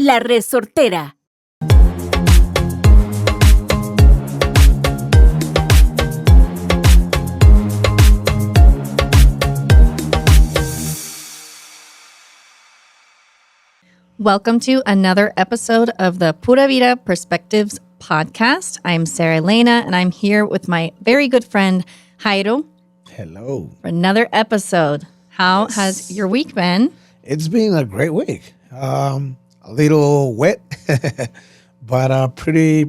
La Resortera. Welcome to another episode of the Pura Vida Perspectives podcast. I'm Sarah Elena, and I'm here with my very good friend, Jairo. Hello. For another episode. How has your week been? It's been a great week. A little wet, but a pretty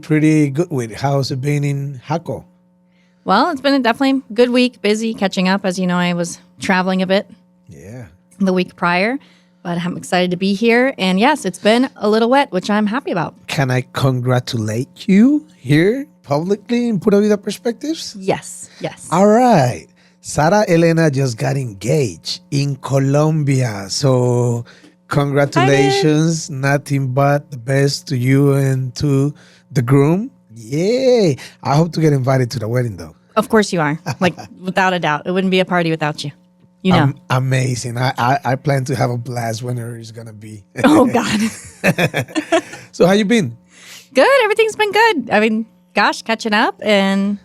good week. How's it been in Jaco? Well, it's been a definitely good week, busy, catching up. As you know, I was traveling a bit the week prior, but I'm excited to be here. And yes, it's been a little wet, which I'm happy about. Can I congratulate you here publicly in Pura Vida Perspectives? Yes. All right. Sara Elena just got engaged in Colombia. So congratulations. Nothing but the best to you and to the groom. Yay. I hope to get invited to the wedding though. Of course you are. Like, without a doubt. It wouldn't be a party without you. You know. Amazing. I plan to have a blast whenever it's going to be. Oh, God. So how you been? Good. Everything's been good. I mean, gosh, catching up, and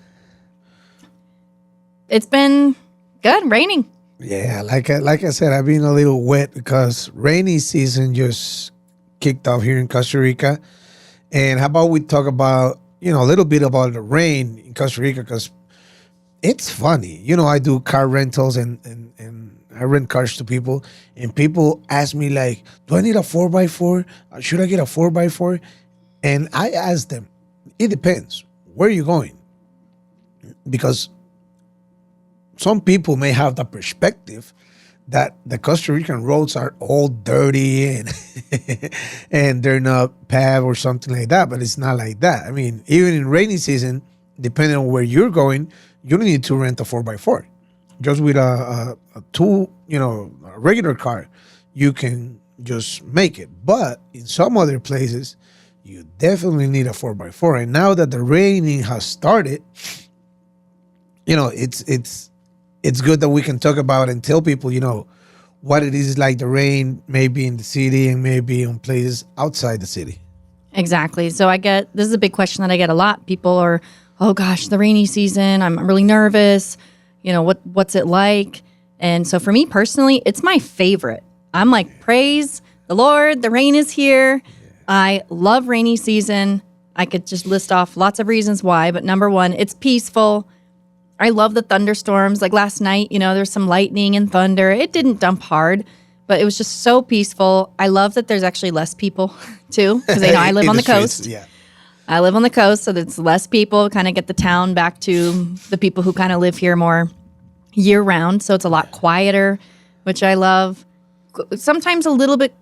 it's been good. Raining. Yeah, like I said, I've been a little wet because rainy season just kicked off here in Costa Rica. And how about we talk about, a little bit about the rain in Costa Rica, because it's funny. I do car rentals and I rent cars to people, and people ask me like, do I need a 4x4? Should I get a 4x4? And I ask them, it depends. Where are you going? Because some people may have the perspective that the Costa Rican roads are all dirty and and they're not paved or something like that, but it's not like that. I mean, even in rainy season, depending on where you're going, you don't need to rent a 4x4. Just with a regular car, you can just make it. But in some other places, you definitely need a 4x4. And now that the raining has started, it's good that we can talk about and tell people, what it is like the rain, maybe in the city and maybe on places outside the city. Exactly. So this is a big question that I get a lot. People are, oh gosh, the rainy season, I'm really nervous. What's it like? And so for me personally, it's my favorite. I'm like, praise the Lord, the rain is here. Yeah. I love rainy season. I could just list off lots of reasons why, but number one, it's peaceful. I love the thunderstorms. Like last night, there's some lightning and thunder. It didn't dump hard, but it was just so peaceful. I love that there's actually less people too, because they know I live on the coast. Yeah. I live on the coast, so there's less people, kind of get the town back to the people who kind of live here more year round. So it's a lot quieter, which I love. Sometimes a little bit,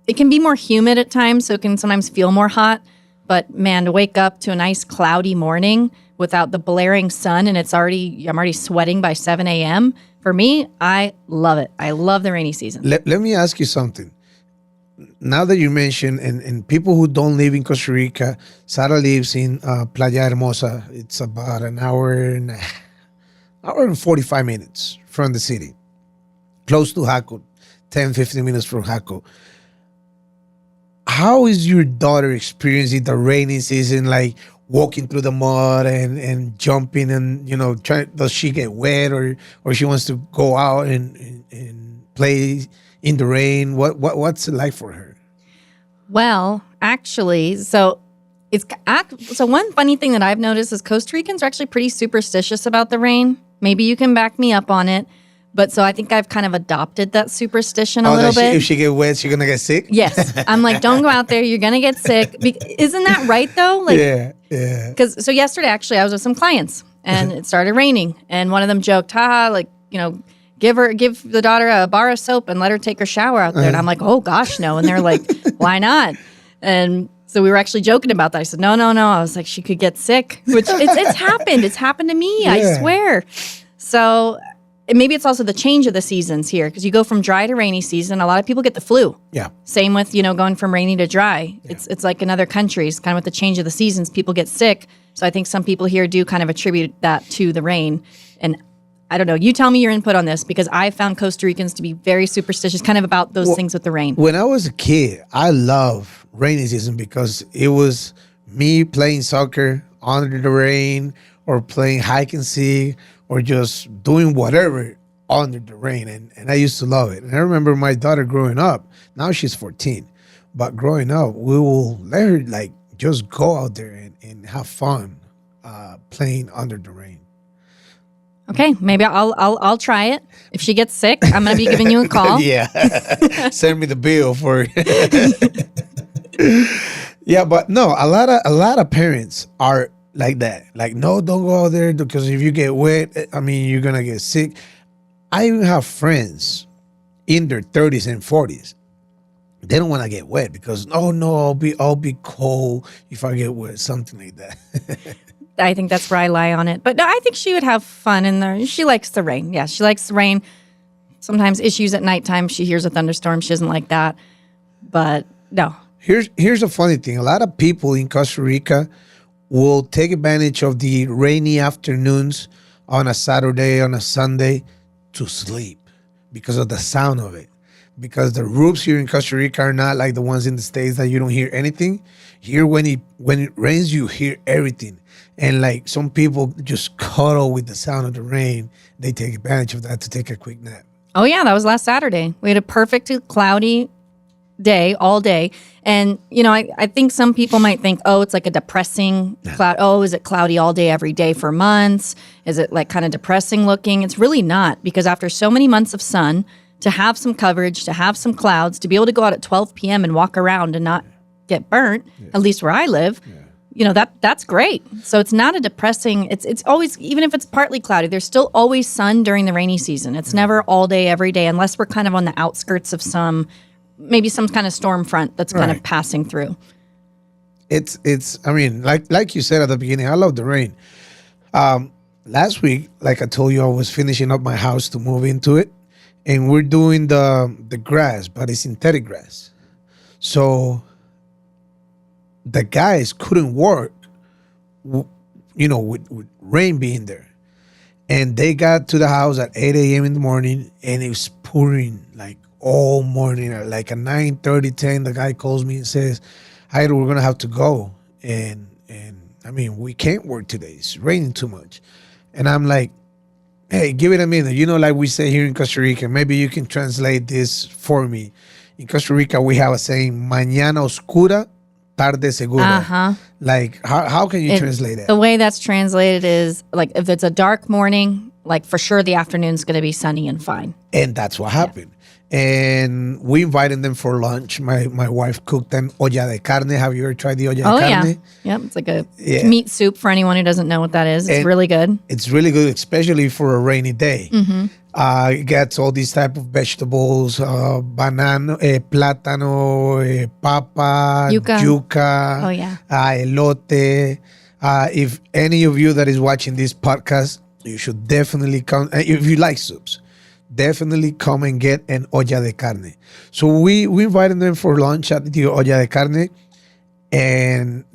it can be more humid at times, so it can sometimes feel more hot. But man, to wake up to a nice cloudy morning without the blaring sun and I'm already sweating by 7 a.m. For me, I love it. I love the rainy season. Let me ask you something. Now that you mentioned, and people who don't live in Costa Rica, Sara lives in Playa Hermosa. It's about an hour and 45 minutes from the city, close to Jaco, 10, 15 minutes from Jaco. How is your daughter experiencing the rainy season, like walking through the mud and jumping and, does she get wet or she wants to go out and play in the rain? What's it like for her? Well, actually, so one funny thing that I've noticed is Costa Ricans are actually pretty superstitious about the rain. Maybe you can back me up on it. But so I think I've kind of adopted that superstition a little bit. If she get wet, she's going to get sick? Yes. I'm like, don't go out there. You're going to get sick. Isn't that right, though? Like, yeah. Because so yesterday, actually, I was with some clients, and it started raining. And one of them joked, give the daughter a bar of soap and let her take her shower out there. And I'm like, oh, gosh, no. And they're like, why not? And so we were actually joking about that. I said, no. I was like, she could get sick, which it's happened. It's happened to me. Yeah. I swear. So maybe it's also the change of the seasons here, because you go from dry to rainy season. A lot of people get the flu. Yeah. Same with, going from rainy to dry. Yeah. It's like in other countries, kind of with the change of the seasons, people get sick. So I think some people here do kind of attribute that to the rain. And I don't know. You tell me your input on this because I found Costa Ricans to be very superstitious, kind of about those things with the rain. When I was a kid, I loved rainy season because it was me playing soccer under the rain or playing hide and seek or just doing whatever under the rain. And I used to love it. And I remember my daughter growing up. Now she's 14. But growing up, we will let her like just go out there and have fun playing under the rain. Okay, maybe I'll try it. If she gets sick, I'm gonna be giving you a call. Yeah. Send me the bill for Yeah, but no, a lot of parents are like that. Like, no, don't go out there because if you get wet, I mean, you're gonna get sick. I even have friends in their 30s and 40s. They don't want to get wet because no, I'll be cold if I get wet, something like that. I think that's where I lie on it. But no, I think she would have fun in there. She likes the rain. Yeah, she likes the rain. Sometimes issues at nighttime. She hears a thunderstorm. She doesn't like that. But no. Here's a funny thing. A lot of people in Costa Rica will take advantage of the rainy afternoons on a Saturday, on a Sunday to sleep because of the sound of it. Because the roofs here in Costa Rica are not like the ones in the States that you don't hear anything. Here, when it rains, you hear everything. And like some people just cuddle with the sound of the rain. They take advantage of that to take a quick nap. Oh, yeah, that was last Saturday. We had a perfect cloudy day, all day. And, you know, I think some people might think, oh, it's like a depressing cloud. Oh, is it cloudy all day, every day for months? Is it like kind of depressing looking? It's really not, because after so many months of sun, to have some coverage, to have some clouds, to be able to go out at 12 p.m. and walk around and not get burnt, at least where I live, you know, that's great. So it's not a depressing, it's always, even if it's partly cloudy, there's still always sun during the rainy season. It's never all day, every day, unless we're kind of on the outskirts of maybe some kind of storm front that's kind of passing through. It's I mean, like you said at the beginning, I love the rain. Last week, like I told you, I was finishing up my house to move into it. And we're doing the grass, but it's synthetic grass. So the guys couldn't work, you know, with rain being there. And they got to the house at 8 a.m. in the morning, and it was pouring like all morning. Like at 9:30, 10, the guy calls me and says, "Hi, we're going to have to go. And I mean, we can't work today. It's raining too much." And I'm like, "Hey, give it a minute." You know, like we say here in Costa Rica, maybe you can translate this for me. In Costa Rica, we have a saying, mañana oscura, tarde segura. Like, how can you translate that? The way that's translated is, like, if it's a dark morning, like, for sure the afternoon's going to be sunny and fine. And that's what happened. And we invited them for lunch. My wife cooked them olla de carne. Have you ever tried the olla de carne? Yeah. Yep, it's like a meat soup for anyone who doesn't know what that is. It's really good. It's really good, especially for a rainy day. It gets all these type of vegetables, banana, plátano, papa, yuca. Oh, yeah. Elote. If any of you that is watching this podcast, you should definitely come. If you like soups, definitely come and get an olla de carne. So we invited them for lunch at the olla de carne. And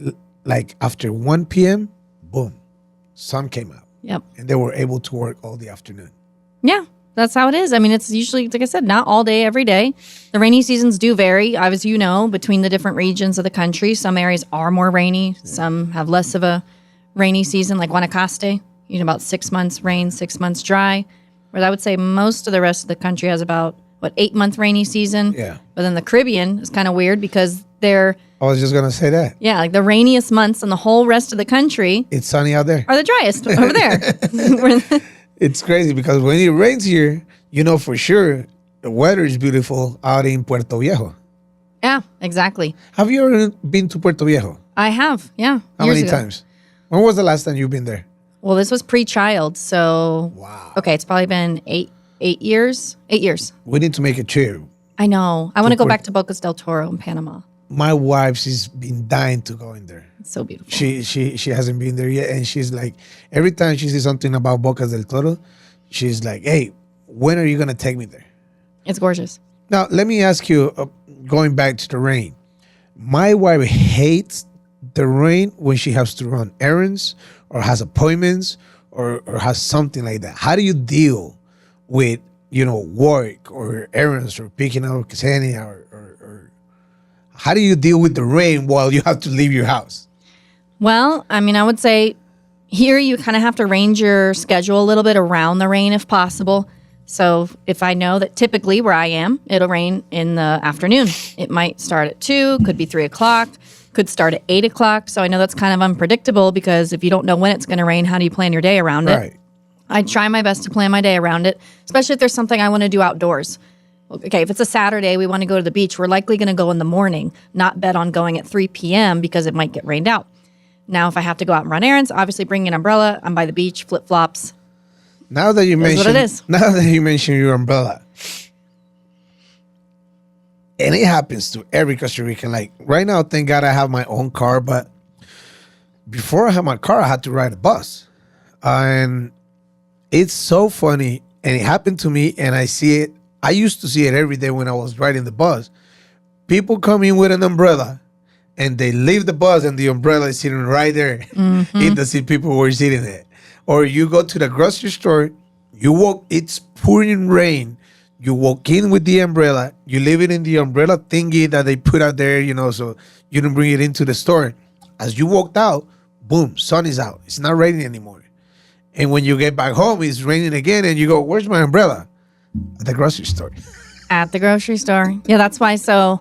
like after 1 p.m., boom, sun came out. Yep. And they were able to work all the afternoon. Yeah, that's how it is. I mean, it's usually, like I said, not all day, every day. The rainy seasons do vary, as you know, between the different regions of the country. Some areas are more rainy. Some have less of a rainy season, like Guanacaste. You know, about 6 months rain, 6 months dry. Whereas I would say most of the rest of the country has about, 8-month rainy season. Yeah. But then the Caribbean is kind of weird because I was just going to say that. Yeah, like the rainiest months in the whole rest of the country. It's sunny out there. Are the driest over there. It's crazy because when it rains here, you know for sure the weather is beautiful out in Puerto Viejo. Yeah, exactly. Have you ever been to Puerto Viejo? I have, yeah. How many times? When was the last time you've been there? Well, this was pre-child, so wow. Okay, it's probably been 8 years. 8 years. We need to make a trip. I know. I want to go back to Bocas del Toro in Panama. My wife, she's been dying to go in there. It's so beautiful. She hasn't been there yet, and she's like, every time she sees something about Bocas del Toro, she's like, "Hey, when are you gonna take me there?" It's gorgeous. Now, let me ask you, going back to the rain. My wife hates the rain when she has to run errands or has appointments or has something like that. How do you deal with, work or errands or picking up Ksenia or how do you deal with the rain while you have to leave your house? Well, I mean, I would say here you kind of have to range your schedule a little bit around the rain if possible. So if I know that typically where I am, it'll rain in the afternoon. It might start at 2, could be 3 o'clock, could start at 8 o'clock. So I know that's kind of unpredictable because if you don't know when it's going to rain, how do you plan your day around it? Right. I try my best to plan my day around it, especially if there's something I want to do outdoors. Okay, if it's a Saturday, we want to go to the beach, we're likely going to go in the morning, not bet on going at 3 p.m. because it might get rained out. Now, if I have to go out and run errands, obviously bring an umbrella. I'm by the beach, flip-flops. Now that you That's what it is. Now that you mention your umbrella, and it happens to every Costa Rican. Like right now, thank God I have my own car. But before I had my car, I had to ride a bus, and it's so funny. And it happened to me, and I see it. I used to see it every day when I was riding the bus. People come in with an umbrella, and they leave the bus, and the umbrella is sitting right there in the seat people were sitting there. Or you go to the grocery store, it's pouring rain. You walk in with the umbrella, you leave it in the umbrella thingy that they put out there, so you don't bring it into the store. As you walked out, boom, sun is out. It's not raining anymore. And when you get back home, it's raining again, and you go, where's my umbrella? At the grocery store. At the grocery store. Yeah, that's why. So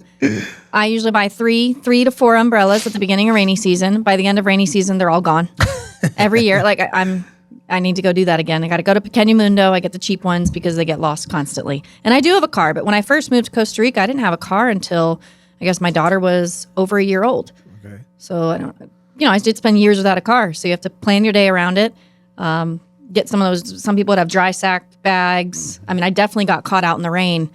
I usually buy three to four umbrellas at the beginning of rainy season. By the end of rainy season, they're all gone. Every year. Like I need to go do that again. I got to go to Pequeño Mundo. I get the cheap ones because they get lost constantly. And I do have a car, but when I first moved to Costa Rica, I didn't have a car until I guess my daughter was over a year old. Okay. So I did spend years without a car. So you have to plan your day around it. Get some of those. Some people would have dry sacked bags. I mean, I definitely got caught out in the rain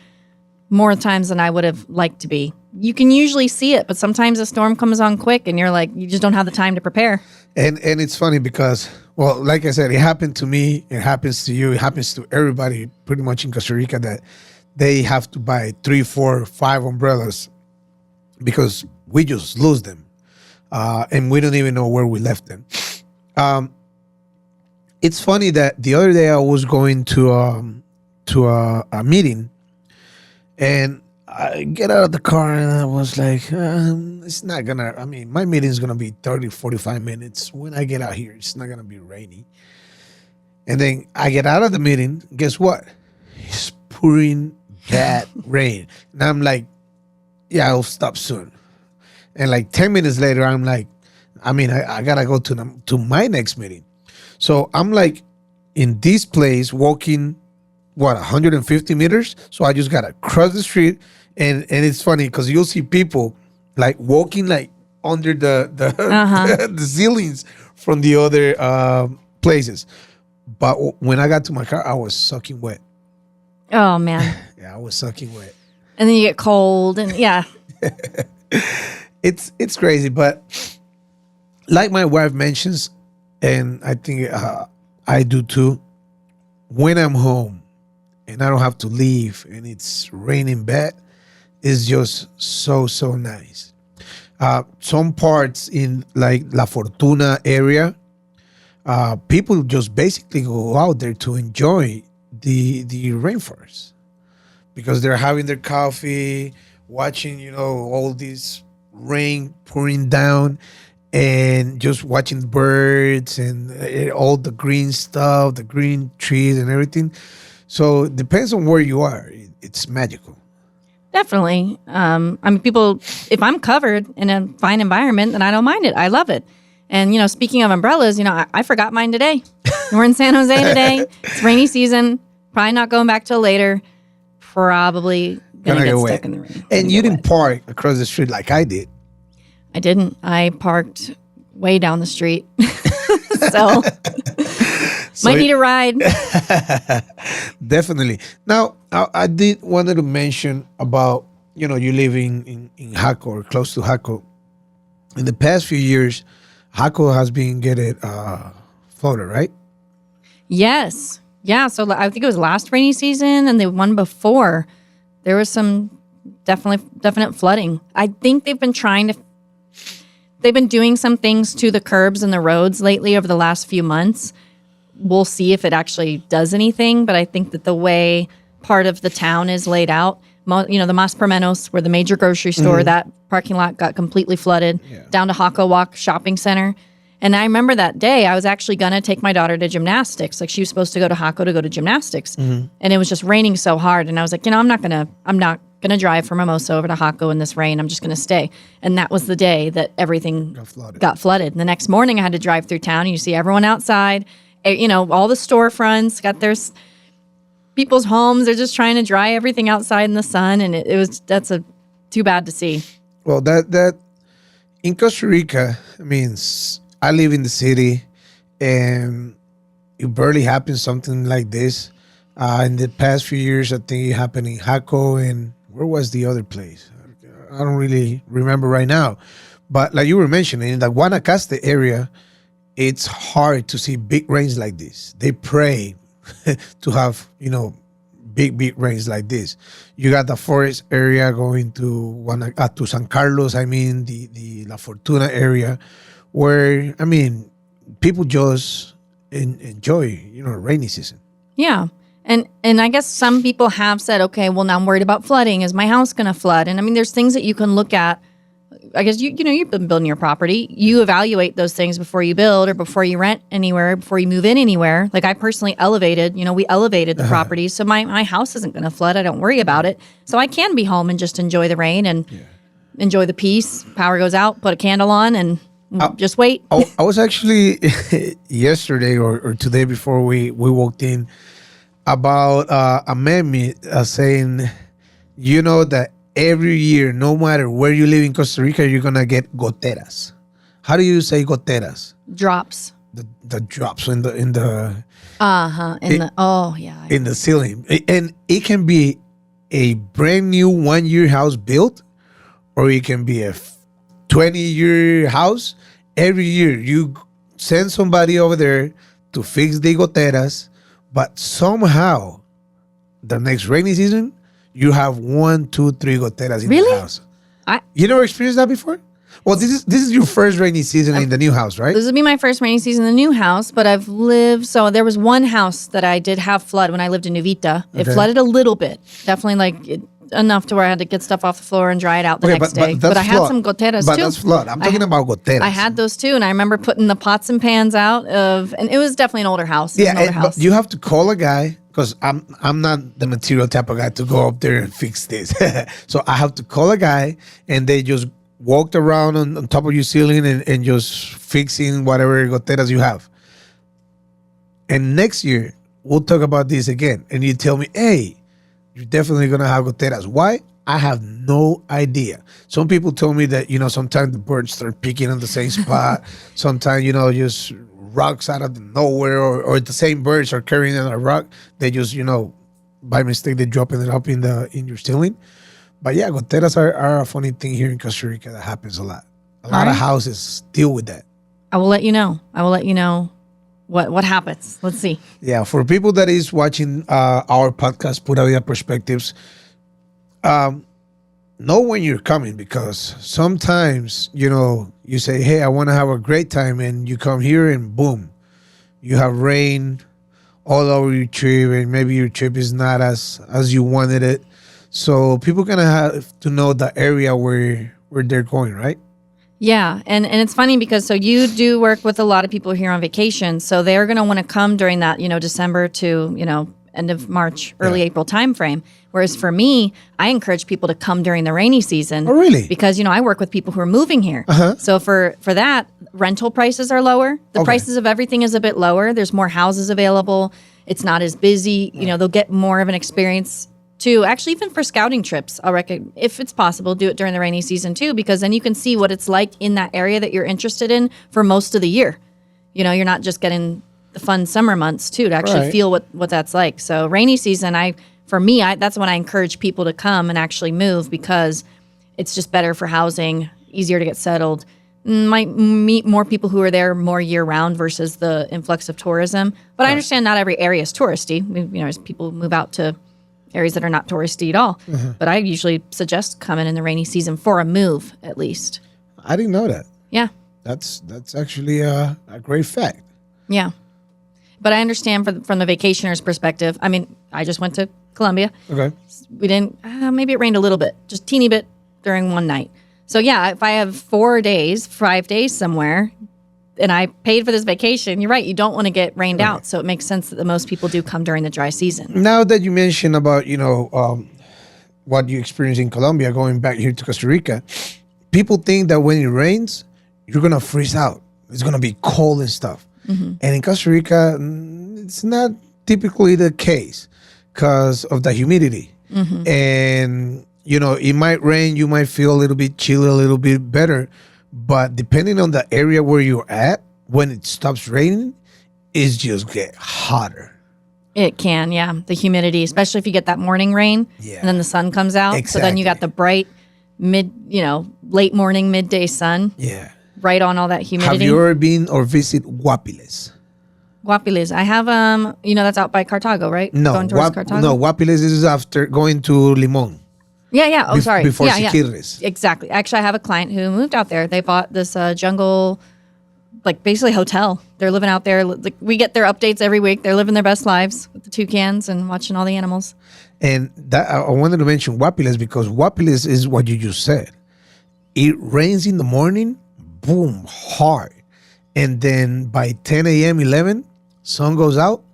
more times than I would have liked to be. You can usually see it, but sometimes a storm comes on quick and you're like, you just don't have the time to prepare. And it's funny because, well, like I said, it happened to me. It happens to you. It happens to everybody pretty much in Costa Rica that they have to buy 3, 4, 5 umbrellas because we just lose them. And we don't even know where we left them. It's funny that the other day I was going to a meeting, and I get out of the car and I was like, it's not gonna, my meeting's gonna be 30, 45 minutes. When I get out here, it's not gonna be rainy. And then I get out of the meeting, guess what? It's pouring bad rain. And I'm like, yeah, I'll stop soon. And like 10 minutes later, I'm like, I gotta go to my next meeting. So I'm like in this place walking, 150 meters? So I just gotta cross the street. And it's funny because you'll see people like walking like under the the ceilings from the other places. But when I got to my car, I was soaking wet. Oh, man. Yeah, I was soaking wet. And then you get cold and yeah. It's crazy. But like my wife mentions, and I think I do too, when I'm home and I don't have to leave and it's raining bad, it's just so nice. Some parts in like La Fortuna area, people just basically go out there to enjoy the rainforest because they're having their coffee, watching, all this rain pouring down and just watching the birds and all the green stuff, the green trees and everything. So it depends on where you are. It's magical. Definitely. People, if I'm covered in a fine environment, then I don't mind it. I love it. And, speaking of umbrellas, I forgot mine today. We're in San Jose today. It's rainy season. Probably not going back till later. Probably going to get stuck in the rain. And you didn't park across the street like I did. I didn't. I parked way down the street. So might need a ride. Definitely. Now, I did wanted to mention about, you living in Jaco or close to Jaco. In the past few years, Jaco has been getting flooded, right? Yes. Yeah. So I think it was last rainy season and the one before. There was some definite flooding. I think they've been doing some things to the curbs and the roads lately over the last few months. we'll see if it actually does anything. But I think that the way part of the town is laid out, the Mas Permenos, where the major grocery store, that parking lot got completely flooded, down to Hako Walk Shopping Center. And I remember that day, I was actually going to take my daughter to gymnastics. Like, she was supposed to go to Hako to go to gymnastics. And it was just raining so hard. And I was like, I'm not going to drive from Hermosa over to Hako in this rain. I'm just going to stay. And that was the day that everything got flooded. And the next morning, I had to drive through town, and you see everyone outside, all the storefronts got their people's homes. They're just trying to dry everything outside in the sun. And that's too bad to see. Well, that in Costa Rica, I mean, I live in the city, and it barely happens something like this. In the past few years, I think it happened in Hako, and where was the other place? I don't really remember right now. But like you were mentioning, in the Guanacaste area, it's hard to see big rains like this. They pray to have, big rains like this. You got the forest area going to San Carlos, the La Fortuna area, where, people just enjoy, rainy season. Yeah. And I guess some people have said, okay, well, now I'm worried about flooding. Is my house going to flood? And there's things that you can look at. I guess, you've been building your property. You evaluate those things before you build or before you rent anywhere, before you move in anywhere. Like, I personally we elevated the property. So my house isn't going to flood. I don't worry about it. So I can be home and just enjoy the rain and enjoy the peace. Power goes out, put a candle on, and just wait. I was actually yesterday or today before we walked in about a meme saying, that every year, no matter where you live in Costa Rica, you're going to get goteras. How do you say goteras? Drops. The drops in the in the ceiling. And it can be a brand new 1-year house built, or it can be a 20-year house. Every year you send somebody over there to fix the goteras, but somehow the next rainy season you have 1, 2, 3 goteras in the house. You never experienced that before? Well, this is your first rainy season in the new house, right? This would be my first rainy season in the new house, but I've lived. So there was one house that I did have flood when I lived in Nuvita. It flooded a little bit, definitely enough to where I had to get stuff off the floor and dry it out the next day. But I had some goteras too. But that's flood. I'm talking about goteras. I had those too, and I remember putting the pots and pans out and it was definitely an older house. But you have to call a guy, because I'm not the material type of guy to go up there and fix this. So I have to call a guy, and they just walked around on top of your ceiling and just fixing whatever goteras you have. And next year, we'll talk about this again. And you tell me, hey, you're definitely going to have goteras. Why? I have no idea. Some people told me that, sometimes the birds start picking on the same spot. Sometimes, just rocks out of nowhere, or the same birds are carrying a rock. They just, by mistake, they're dropping it up in your ceiling. But yeah, goteras are a funny thing here in Costa Rica that happens a lot. A lot of houses deal with that. I will let you know. What happens. Let's see. Yeah, for people that is watching our podcast, Pura Vida Perspectives, know when you're coming, because sometimes, you say, hey, I want to have a great time, and you come here and boom, you have rain all over your trip, and maybe your trip is not as you wanted it. So people gonna have to know the area where they're going, right? Yeah, and it's funny because so you do work with a lot of people here on vacation, so they're going to want to come during that, December to, end of March, early April timeframe. Whereas for me, I encourage people to come during the rainy season. Oh, really? Because, I work with people who are moving here. So for that, rental prices are lower. The prices of everything is a bit lower. There's more houses available. It's not as busy. They'll get more of an experience too. Actually, even for scouting trips, I'll recommend, if it's possible, do it during the rainy season too, because then you can see what it's like in that area that you're interested in for most of the year. You're not just getting the fun summer months too, to actually feel what that's like. So rainy season, that's when I encourage people to come and actually move, because it's just better for housing, easier to get settled. Might meet more people who are there more year round versus the influx of tourism. But I understand not every area is touristy. As people move out to areas that are not touristy at all. But I usually suggest coming in the rainy season for a move, at least. I didn't know that. Yeah. That's actually a great fact. Yeah. But I understand from the vacationer's perspective. I mean, I just went to Colombia. Okay. We didn't, maybe it rained a little bit, just teeny bit during one night. So yeah, if I have 5 days somewhere, and I paid for this vacation, you're right, you don't want to get rained out. So it makes sense that the most people do come during the dry season. Now that you mentioned about, what you experienced in Colombia, going back here to Costa Rica, people think that when it rains, you're going to freeze out. It's going to be cold and stuff. And in Costa Rica, it's not typically the case because of the humidity. And, it might rain, you might feel a little bit chilly, a little bit better. But depending on the area where you're at, when it stops raining, it's just get hotter. It can, yeah. The humidity, especially if you get that morning rain and then the sun comes out. Exactly. So then you got the bright late morning, midday sun. Yeah. Right on all that humidity. Have you ever been or visit Guapiles? Guapiles. I have, that's out by Cartago, right? No, Going towards Cartago? no, Guapiles is after going to Limon. Yeah. Oh, sorry. Before yeah, Siquirres. Exactly. Actually, I have a client who moved out there. They bought this jungle, basically hotel. They're living out there. We get their updates every week. They're living their best lives with the toucans and watching all the animals. And that I wanted to mention Guapiles because Guapiles is what you just said. It rains in the morning, boom, hard. And then by 10 a.m., 11, sun goes out,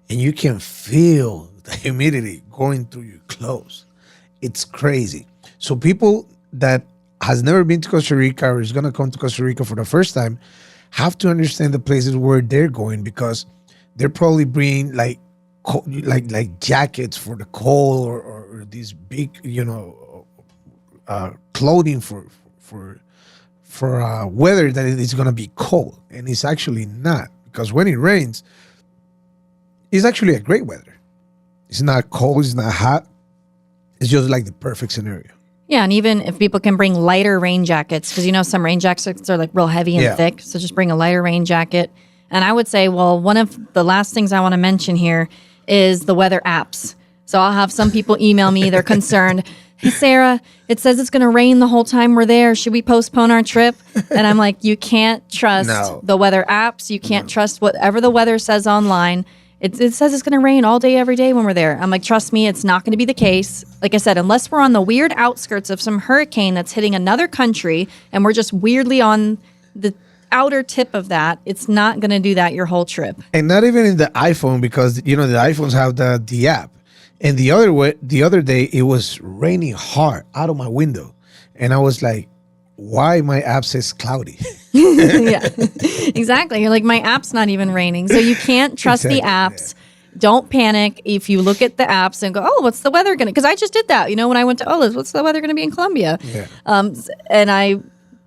and you can feel the humidity going through your clothes. It's crazy. So people that has never been to Costa Rica or is going to come to Costa Rica for the first time have to understand the places where they're going because they're probably bringing like jackets for the cold or these big, clothing for weather that it's going to be cold. And it's actually not because when it rains, it's actually a great weather. It's not cold. It's not hot. It's just like the perfect scenario. Yeah, and even if people can bring lighter rain jackets, because some rain jackets are real heavy and thick, so just bring a lighter rain jacket. And I would say, one of the last things I want to mention here is the weather apps. So I'll have some people email me, they're concerned. Hey, Sarah, it says it's going to rain the whole time we're there. Should we postpone our trip? And I'm like, you can't trust the weather apps. You can't trust whatever the weather says online. It says it's going to rain all day, every day when we're there. I'm like, trust me, it's not going to be the case. Like I said, unless we're on the weird outskirts of some hurricane that's hitting another country and we're just weirdly on the outer tip of that, it's not going to do that your whole trip. And not even in the iPhone because, the iPhones have the app. And the other day, it was raining hard out of my window. And I was like, why my app says cloudy? Yeah, exactly. You're like, my app's not even raining. So you can't trust the apps. Yeah. Don't panic if you look at the apps and go, oh, what's the weather going to, because I just did that. When I went to Ola's, what's the weather going to be in Colombia? Yeah.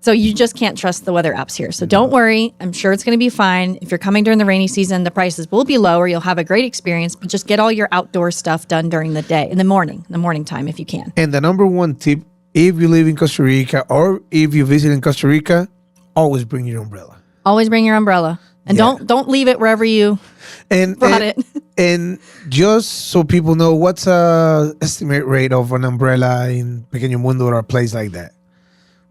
So you just can't trust the weather apps here. So don't worry. I'm sure it's going to be fine. If you're coming during the rainy season, the prices will be lower. You'll have a great experience, but just get all your outdoor stuff done during the day, in the morning time if you can. And the number one tip, if you live in Costa Rica or if you visit in Costa Rica, always bring your umbrella. Always bring your umbrella. And don't leave it wherever you brought it. And just so people know, what's the estimate rate of an umbrella in Pequeño Mundo or a place like that?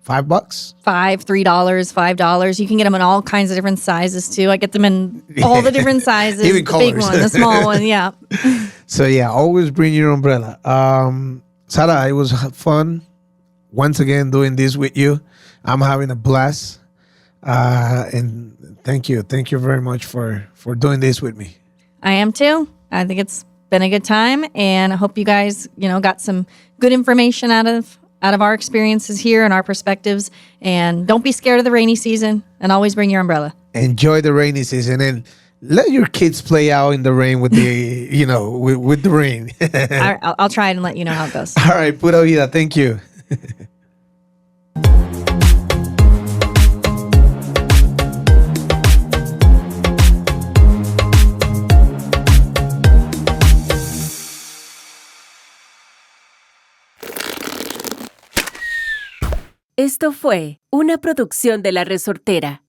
$5? $3, $5. You can get them in all kinds of different sizes too. I get them in all the different sizes. Even the colors. Big one, the small one, yeah. So always bring your umbrella. Sarah, it was fun once again doing this with you. I'm having a blast. And thank you very much for doing this with me. I am too. I think it's been a good time, and I hope you guys, got some good information out of our experiences here and our perspectives. And don't be scared of the rainy season, and always bring your umbrella. Enjoy the rainy season and let your kids play out in the rain with the, with the rain. I'll try and let you know how it goes. All right, pura vida. Thank you. Esto fue una producción de La Resortera.